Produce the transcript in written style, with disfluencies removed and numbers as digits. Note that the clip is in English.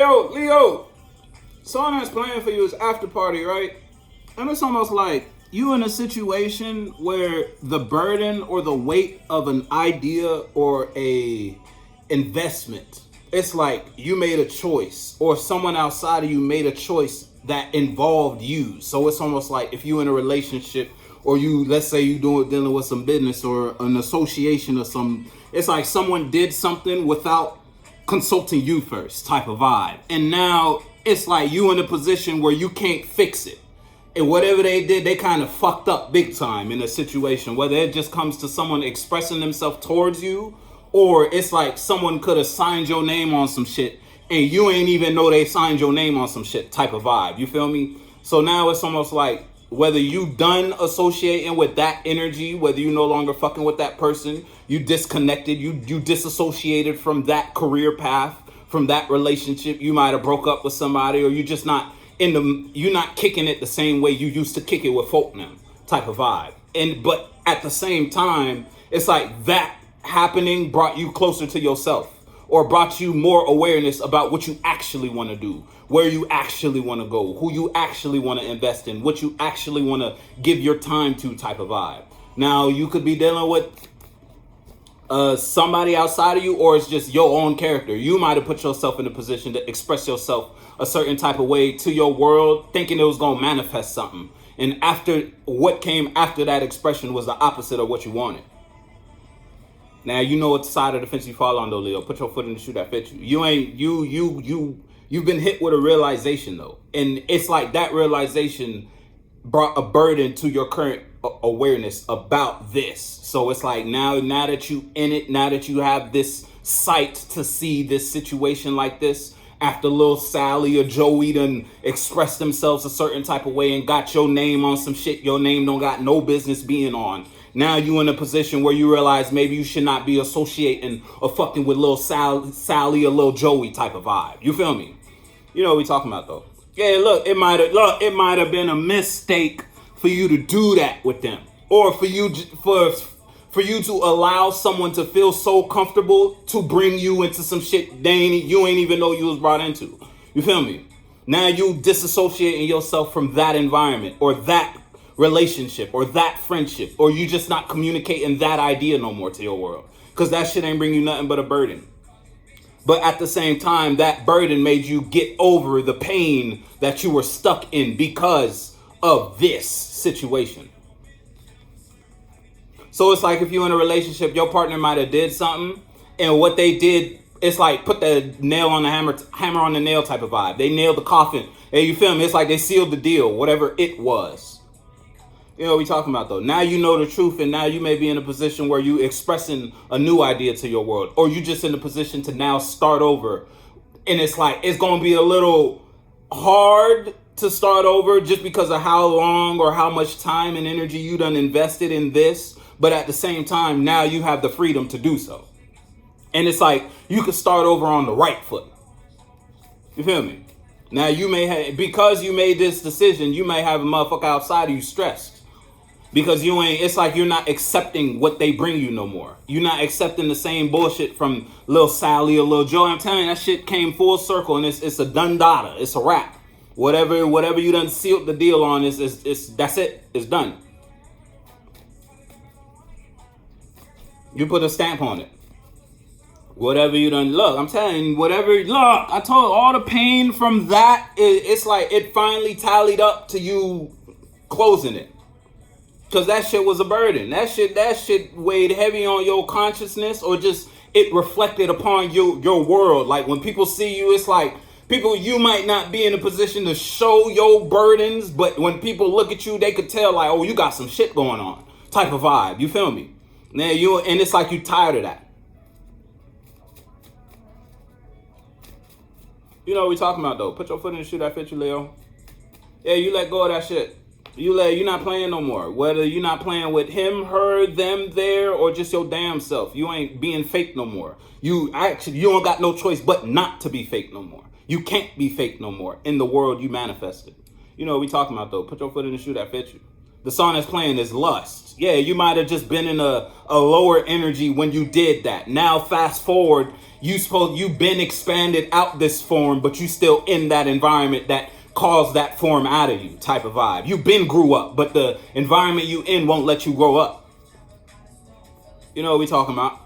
Yo, Leo, song that's playing for you is After Party, right? And it's almost like you in a situation where the burden or the weight of an idea or a investment, it's like you made a choice or someone outside of you made a choice that involved you. So it's almost like if you in a relationship or you, let's say you dealing with some business or an association or some, it's like someone did something without consulting you first type of vibe. And now it's like you in a position where you can't fix it. And whatever they did, they kind of fucked up big time in a situation, whether it just comes to someone expressing themselves towards you, or it's like someone could have signed your name on some shit and you ain't even know they signed your name on some shit type of vibe. You feel me? So now it's almost like whether you done associating with that energy, whether you no longer fucking with that person, you disconnected, you disassociated from that career path, from that relationship. You might have broke up with somebody, or you just not you're not kicking it the same way you used to kick it with folk now type of vibe. And but at the same time, it's like that happening brought you closer to yourself, or brought you more awareness about what you actually want to do, where you actually want to go, who you actually want to invest in, what you actually want to give your time to type of vibe. Now, you could be dealing with somebody outside of you, or it's just your own character. You might have put yourself in a position to express yourself a certain type of way to your world, thinking it was going to manifest something. And after what came after that expression was the opposite of what you wanted. Now you know what side of the fence you fall on though, Leo. Put your foot in the shoe that fits you. You've been hit with a realization though. And it's like that realization brought a burden to your current awareness about this. So it's like now that you in it, now that you have this sight to see this situation like this, after little Sally or Joey done expressed themselves a certain type of way and got your name on some shit your name don't got no business being on. Now you in a position where you realize maybe you should not be associating or fucking with little Sally or little Joey type of vibe. You feel me? You know what we talking about though. Yeah, look, it might have been a mistake for you to do that with them, or for you to allow someone to feel so comfortable to bring you into some shit you ain't even know you was brought into. You feel me? Now you disassociating yourself from that environment or that relationship or that friendship, or you just not communicating that idea no more to your world, because that shit ain't bring you nothing but a burden. But at the same time, that burden made you get over the pain that you were stuck in because of this situation. So it's like if you're in a relationship, your partner might have did something, and what they did, it's like put the nail on the hammer on the nail type of vibe. They nailed the coffin. Hey, you feel me? It's like they sealed the deal, whatever it was. You know what we talking about though. Now you know the truth, and now you may be in a position where you expressing a new idea to your world, or you just in a position to now start over. And it's like it's gonna be a little hard to start over just because of how long or how much time and energy you done invested in this. But at the same time, now you have the freedom to do so. And it's like you can start over on the right foot. You feel me? Now you may have, because you made this decision, you may have a motherfucker outside of you stressed. Because it's like you're not accepting what they bring you no more. You're not accepting the same bullshit from Lil Sally or Lil Joe. I'm telling you, that shit came full circle, and it's a done data. It's a wrap. Whatever you done sealed the deal on, that's it. It's done. You put a stamp on it. Whatever you done, look, I'm telling you, I told all the pain from that, it's like it finally tallied up to you closing it. Because that shit was a burden. That shit weighed heavy on your consciousness, or just it reflected upon your world. Like when people see you, it's like you might not be in a position to show your burdens, but when people look at you, they could tell like, oh, you got some shit going on type of vibe. You feel me? Now and it's like you tired of that. You know what we talking about though. Put your foot in the shoe that fit you, Leo. Yeah, you let go of that shit. You're not playing no more. Whether you're not playing with him, her, them, there, or just your damn self. You ain't being fake no more. You don't got no choice but not to be fake no more. You can't be fake no more in the world you manifested. You know what we talking about though. Put your foot in the shoe that fits you. The song that's playing is Lust. Yeah, you might have just been in a lower energy when you did that. Now fast forward, you've been expanded out this form, but you still in that environment that caused that form out of you type of vibe. You've been grew up, but the environment you in won't let you grow up. You know what we talking about.